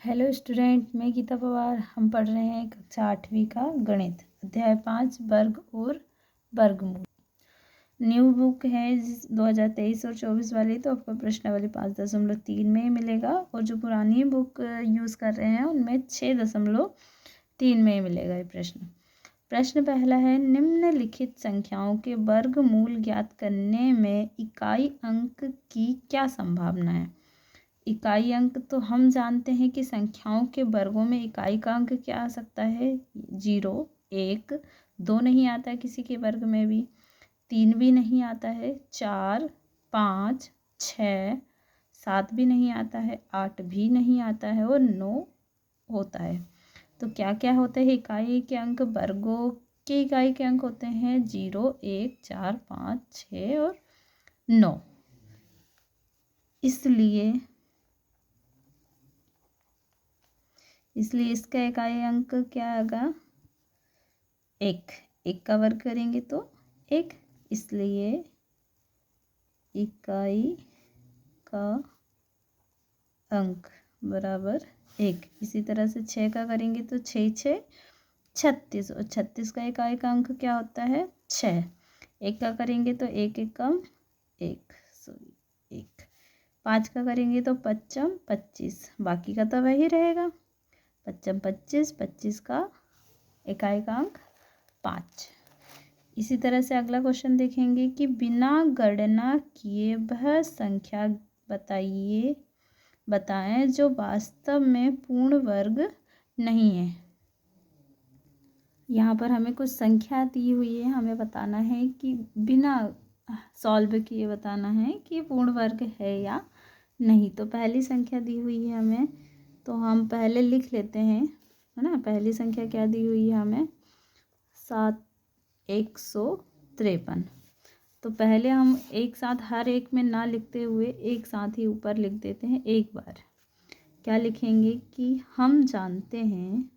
Hello student, मैं गीता पवार। हम पढ़ रहे हैं कक्षा 8वीं का गणित, अध्याय 5 वर्ग और वर्गमूल। न्यू बुक है 2023 और 24 वाली, तो आपको प्रश्नावली 5.3 में ही मिलेगा, और जो पुरानी बुक यूज़ कर रहे हैं उनमें 6.3 में ही मिलेगा ये प्रश्न पहला है, निम्नलिखित संख्याओं के वर्गमूल ज्ञात करने में इकाई अंक की क्या संभावना है। इकाई अंक तो हम जानते हैं कि संख्याओं के वर्गों में इकाई का अंक क्या आ सकता है, 0, 1, 2 नहीं आता है किसी के वर्ग में भी, 3 भी नहीं आता है, 4, 5, 6, 7 भी नहीं आता है, 8 भी नहीं आता है और 9 होता है। तो क्या क्या होते हैं इकाई के अंक? वर्गों के इकाई के अंक होते हैं 0, 1, 4, 5, 6 और 9। इसलिए इसका इकाई अंक क्या आएगा? 1। 1 का वर्ग करेंगे तो 1, इसलिए इकाई का अंक बराबर 1। इसी तरह से 6 का करेंगे तो 6 6 36, और 36 का इकाई का अंक क्या होता है? 6। 1 का करेंगे तो 1 एकम 1, 5 का करेंगे तो 5 25, बाकी का तो वही रहेगा, 5 25, 25 का इकाई का अंक 5। इसी तरह से अगला क्वेश्चन देखेंगे कि बिना गणना किए वह संख्या बताएं जो वास्तव में पूर्ण वर्ग नहीं है। यहाँ पर हमें कुछ संख्या दी हुई है, हमें बताना है कि बिना सॉल्व किए बताना है कि पूर्ण वर्ग है या नहीं। तो पहली संख्या दी हुई है हमें, तो हम पहले लिख लेते हैं, है ना। पहली संख्या क्या दी हुई है हमें? 153। तो पहले हम एक साथ हर एक में ना लिखते हुए एक साथ ही ऊपर लिख देते हैं एक बार। क्या लिखेंगे कि हम जानते हैं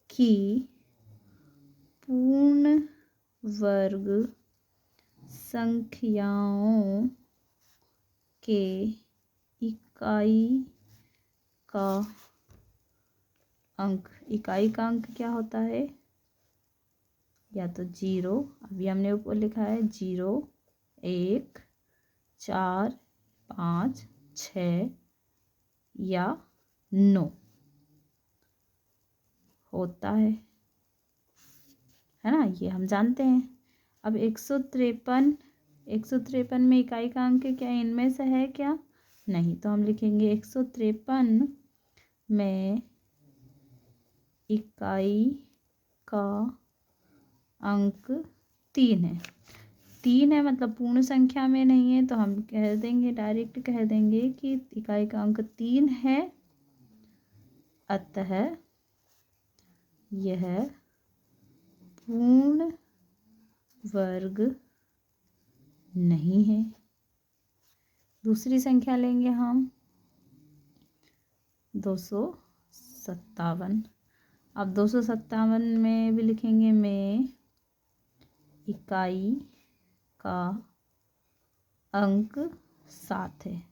कि पूर्ण वर्ग संख्याओं के इकाई का अंक क्या होता है? या तो 0, अभी हमने ऊपर लिखा है 0, 1, 4, 5, 6 या 9 होता है ना, ये हम जानते हैं। अब 153 में इकाई का अंक क्या इनमें से है क्या? नहीं, तो हम लिखेंगे 153 में इकाई का अंक 3 है। 3 है मतलब पूर्ण संख्या में नहीं है, तो हम कह देंगे, डायरेक्ट कह देंगे कि इकाई का अंक 3 है, अतः यह पूर्ण वर्ग नहीं है। दूसरी संख्या लेंगे हम 257। अब 257 में भी लिखेंगे में इकाई का अंक 7 है,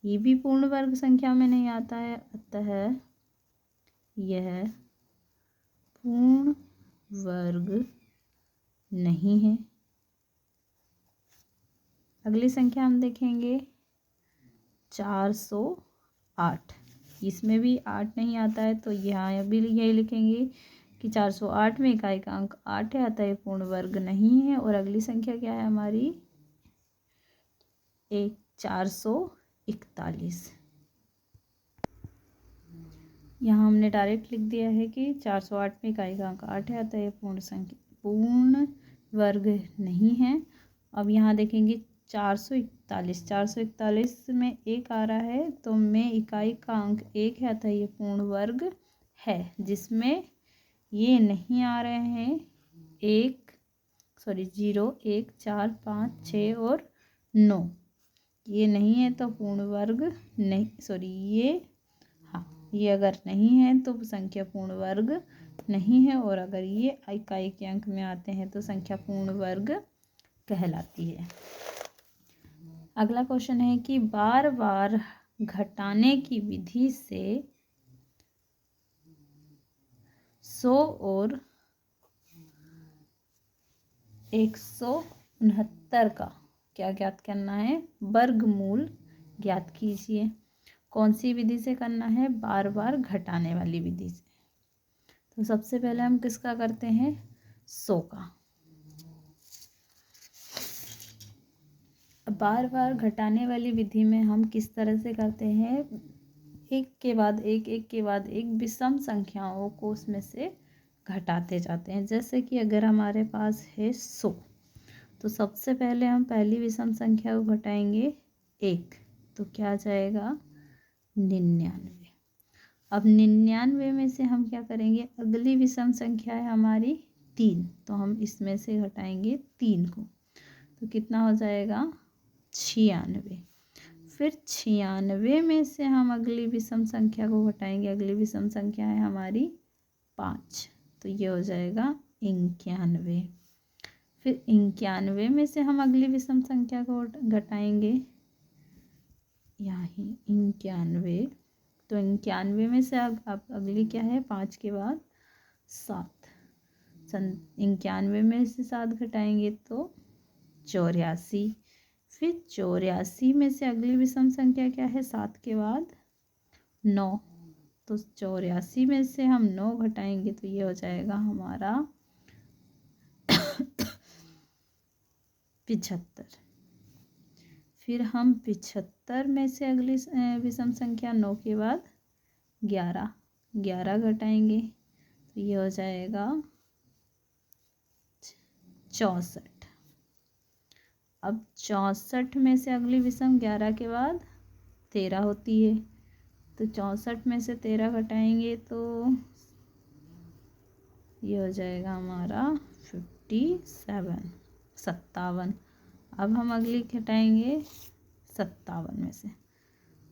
ये भी पूर्ण वर्ग संख्या में नहीं आता है, अतः यह पूर्ण वर्ग नहीं है। अगली संख्या हम देखेंगे 408। इसमें भी 8 नहीं आता है, तो यहाँ भी यही लिखेंगे कि 408 में इकाई का अंक 8 है, अतः पूर्ण वर्ग नहीं है। और अगली संख्या क्या है हमारी? 441। यहाँ हमने डायरेक्ट लिख दिया है कि 408 में इकाई का अंक 8 है, अतः यह पूर्ण वर्ग नहीं है। अब यहाँ देखेंगे 441 में 1 आ रहा है, तो में इकाई का अंक 1 है, अतः ये पूर्ण वर्ग है। जिसमें ये नहीं आ रहे हैं 0, 1, 4, 5, 6 और 9, ये नहीं है तो पूर्ण वर्ग नहीं, ये अगर नहीं है तो संख्या पूर्ण वर्ग नहीं है, और अगर ये इकाई के अंक में आते हैं तो संख्या पूर्ण वर्ग कहलाती है। अगला क्वेश्चन है कि बार बार घटाने की विधि से 100 और 169 का क्या ज्ञात करना है? वर्गमूल ज्ञात कीजिए। कौन सी विधि से करना है? बार बार घटाने वाली विधि से। तो सबसे पहले हम किसका करते हैं? 100 का। बार बार घटाने वाली विधि में हम किस तरह से करते हैं? एक के बाद एक विषम संख्याओं को उसमें से घटाते जाते हैं। जैसे कि अगर हमारे पास है 100, तो सबसे पहले हम पहली विषम संख्या को घटाएंगे 1, तो क्या आ जाएगा? 99। अब 99 में से हम क्या करेंगे? अगली विषम संख्या है हमारी 3, तो हम इसमें से घटाएंगे 3 को, तो कितना हो जाएगा? 96। फिर 96 में से हम अगली विषम संख्या को घटाएंगे। अगली विषम संख्या है हमारी 5, तो ये हो जाएगा 91। फिर 91 में से हम अगली विषम संख्या को घटाएंगे, यहाँ 91, तो 91 में से अब अगली क्या है? 5 के बाद 7, 91 में से 7 घटाएंगे तो 84। फिर 84 में से अगली विषम संख्या क्या है? 7 के बाद 9, तो 84 में से हम 9 घटाएंगे तो ये हो जाएगा हमारा 75। फिर हम 75 में से अगली विषम संख्या 9 के बाद 11 घटाएंगे तो ये हो जाएगा 64। अब 64 में से अगली विषम 11 के बाद 13 होती है, तो 64 में से 13 घटाएंगे तो ये हो जाएगा हमारा 57। अब हम अगली घटाएंगे 57 में से,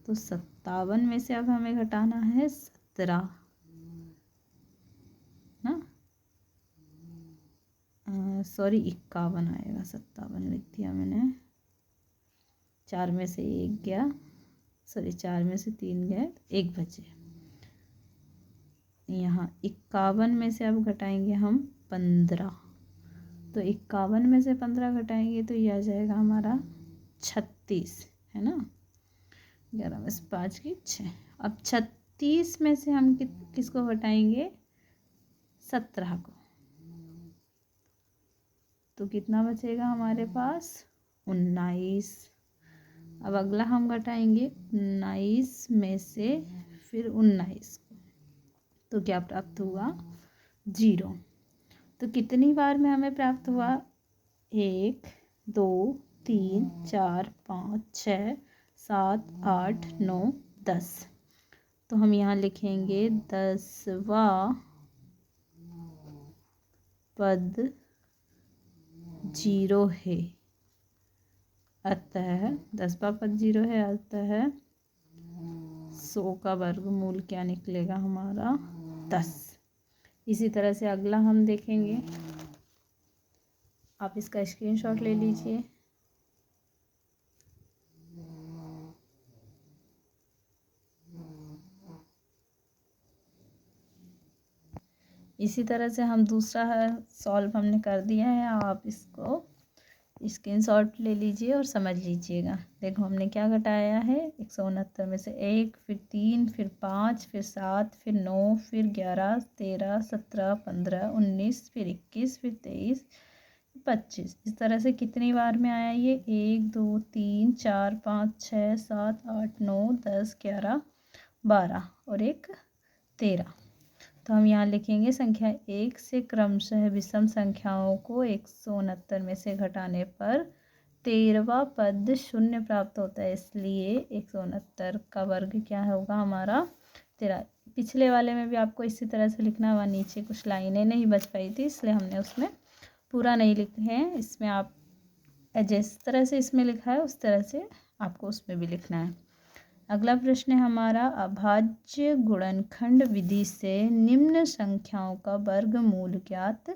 तो 57 में से अब हमें घटाना है 17 ना, सॉरी 51 आएगा, 57 लिख दिया मैंने। 4 में से 1 गया, सॉरी 4 में से 3 गए, 1 बचे। यहाँ 51 में से अब घटाएंगे हम 15, तो 51 में से 15 घटाएंगे तो ये आ जाएगा हमारा 36, है ना। 11 में से 5 की 6। अब 36 में से हम किसको घटाएंगे? 17 को, तो कितना बचेगा हमारे पास? 19। अब अगला हम घटाएंगे 19 में से फिर 19 को, तो क्या प्राप्त हुआ? 0। तो कितनी बार में हमें प्राप्त हुआ? 1 2 3 4 5 6 7 8 9 10। तो हम यहाँ लिखेंगे 10वां पद 0 है, अतः 10वां पद 0 है, अतः 100 का वर्गमूल क्या निकलेगा हमारा? 10। इसी तरह से अगला हम देखेंगे, आप इसका स्क्रीनशॉट ले लीजिए। इसी तरह से हम दूसरा सॉल्व हमने कर दिया है, आप इसको स्क्रीनशॉट ले लीजिए और समझ लीजिएगा। देखो हमने क्या घटाया है? 169 में से 1, फिर 3, फिर 5, फिर 7, फिर 9, फिर 11, 13, 17, 15, 19, फिर 21, फिर 23, 25। इस तरह से कितनी बार में आया ये? 1 2 3 4 5 6 7 8 9 10 11 12 और एक 13। तो हम यहाँ लिखेंगे संख्या 1 से क्रमशः विषम संख्याओं को 169 में से घटाने पर 13वां पद 0 प्राप्त होता है, इसलिए 169 का वर्ग क्या होगा हमारा? 13। पिछले वाले में भी आपको इसी तरह से लिखना हुआ, नीचे कुछ लाइनें नहीं बच पाई थी इसलिए हमने उसमें पूरा नहीं लिखे हैं। इसमें आप जिस तरह से इसमें लिखा है उस तरह से आपको उसमें भी लिखना है। अगला प्रश्न है हमारा, अभाज्य गुणनखंड विधि से निम्न संख्याओं का वर्गमूल ज्ञात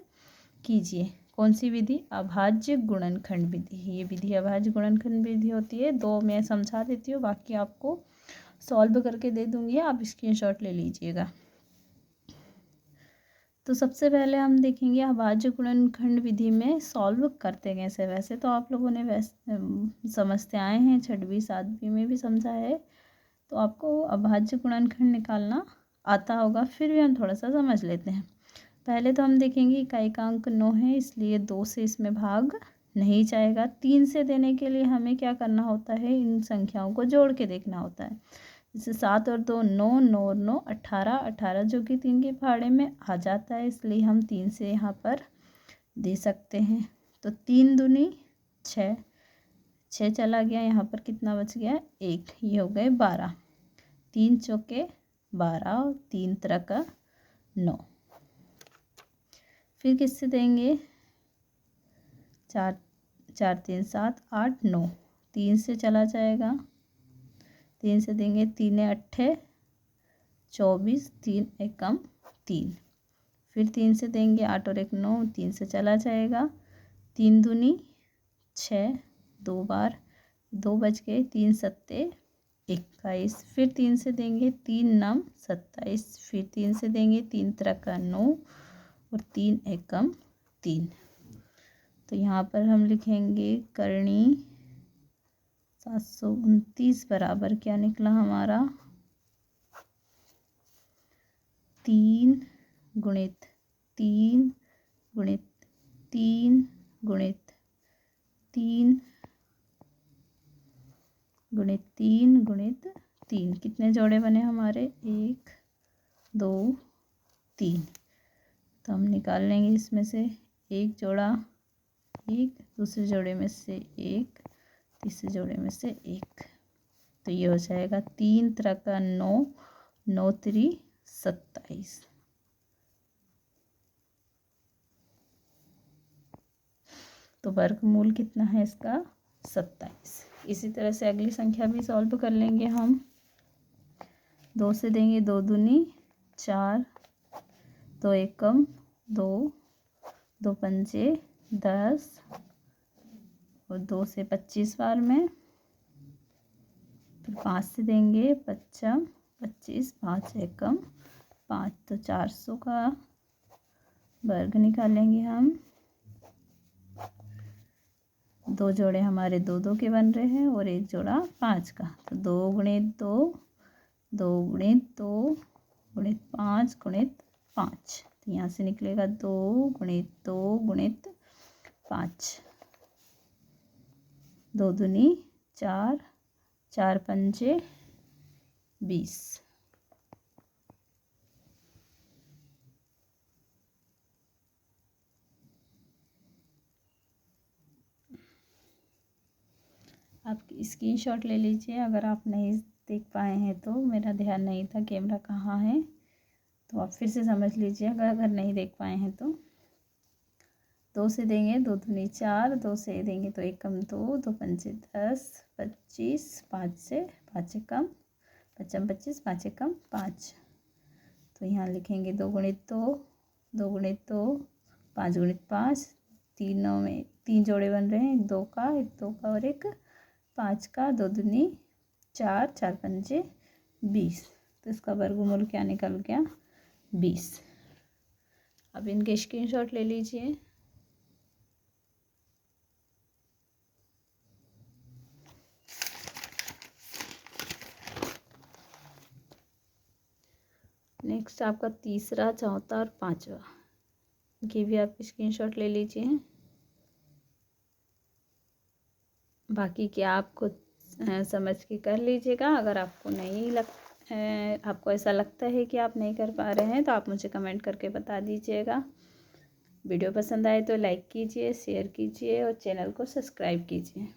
कीजिए। कौन सी विधि? अभाज्य गुणनखंड विधि। ये विधि अभाज्य गुणनखंड विधि होती है। दो मैं समझा देती हूँ, बाकी आपको सॉल्व करके दे दूँगी, आप स्क्रीनशॉट ले लीजिएगा। तो सबसे पहले हम देखेंगे अभाज्य गुणनखंड विधि में सॉल्व करते कैसे। वैसे तो आप लोगों ने वैसे समझते आए हैं, 6वीं 7वीं में भी समझा है, तो आपको अभाज्य गुणनखंड निकालना आता होगा। फिर भी हम थोड़ा सा समझ लेते हैं। पहले तो हम देखेंगे इकाई का अंक 9 है, इसलिए 2 से इसमें भाग नहीं जाएगा। 3 से देने के लिए हमें क्या करना होता है, इन संख्याओं को जोड़ के देखना होता है। जैसे 7 और 2 9, 9 और 9 18, 18 जो कि 3 के फाड़े में आ जाता है, इसलिए हम 3 से यहाँ पर दे सकते हैं। तो 3 दूनी 6, 6 चला गया, यहाँ पर कितना बच गया 1, ये हो गए 12। 3 चौके 12 और 3 त्रिका 9। फिर किससे देंगे, 4 4 3 7 8 9, 3 से चला जाएगा, 3 से देंगे 3 8 24, 3 एकम 3। फिर 3 से देंगे 8 और 1 9, 3 से चला जाएगा, 3 दूनी 6, 2 बार 2 बच गए, 3 सत्ते 21। फिर 3 से देंगे 3 9 27। फिर 3 से देंगे 3 त्रिका 9 और 3 एकम 3। तो यहाँ पर हम लिखेंगे करणी 729 बराबर क्या निकला हमारा, 3 गुणित 3 गुणित 3 गुणित 3 गुणित 3 गुणित 3। कितने जोड़े बने हमारे, 1 2 3। तो हम निकाल लेंगे इसमें से एक जोड़ा 1, दूसरे जोड़े में से 1, तीसरे जोड़े में से 1। तो ये हो जाएगा 3 त्रिका 9, 9 3 27। तो वर्गमूल कितना है इसका, 27। इसी तरह से अगली संख्या भी सॉल्व कर लेंगे हम। 2 से देंगे 2 दूनी 4, 2 एकम 2, 2 पंजे 10 और 2 से 25 बार में। फिर 5 से देंगे 55 25, 5 एकम 5। तो 400 का वर्ग निकालेंगे हम। 2 जोड़े हमारे 2 2 के बन रहे हैं और 1 जोड़ा 5 का। तो 2 गुणित 2, 2 गुणित 2 गुणित 5 गुणित 5। तो यहाँ से निकलेगा 2 गुणित 2 गुणित 5। 2 दूनी 4, 4 पंजे 20। आप स्क्रीनशॉट ले लीजिए अगर आप नहीं देख पाए हैं तो। मेरा ध्यान नहीं था कैमरा कहाँ है, तो आप फिर से समझ लीजिए अगर नहीं देख पाए हैं तो। 2 से देंगे 2 दूनी 4, 2 से देंगे तो 1 कम 2, 2 पंजे 10 25, 5 से 5 कम 55 25, 5 कम 5। तो यहाँ लिखेंगे 2 गुणित 2, 2 गुणित 2 5 गुणित 5। तीनों में 3 जोड़े बन रहे हैं, एक 2 का, एक 2 का और एक 5 का। 2 दूनी 4, 4 पंजे 20। तो इसका वर्गमूल क्या निकल गया, 20। अब इनके स्क्रीनशॉट ले लीजिए। नेक्स्ट आपका तीसरा, चौथा और पांचवा, ये भी आप स्क्रीनशॉट ले लीजिए। बाकी क्या आपको समझ के कर लीजिएगा। अगर आपको नहीं आपको ऐसा लगता है कि आप नहीं कर पा रहे हैं तो आप मुझे कमेंट करके बता दीजिएगा। वीडियो पसंद आए तो लाइक कीजिए, शेयर कीजिए और चैनल को सब्सक्राइब कीजिए।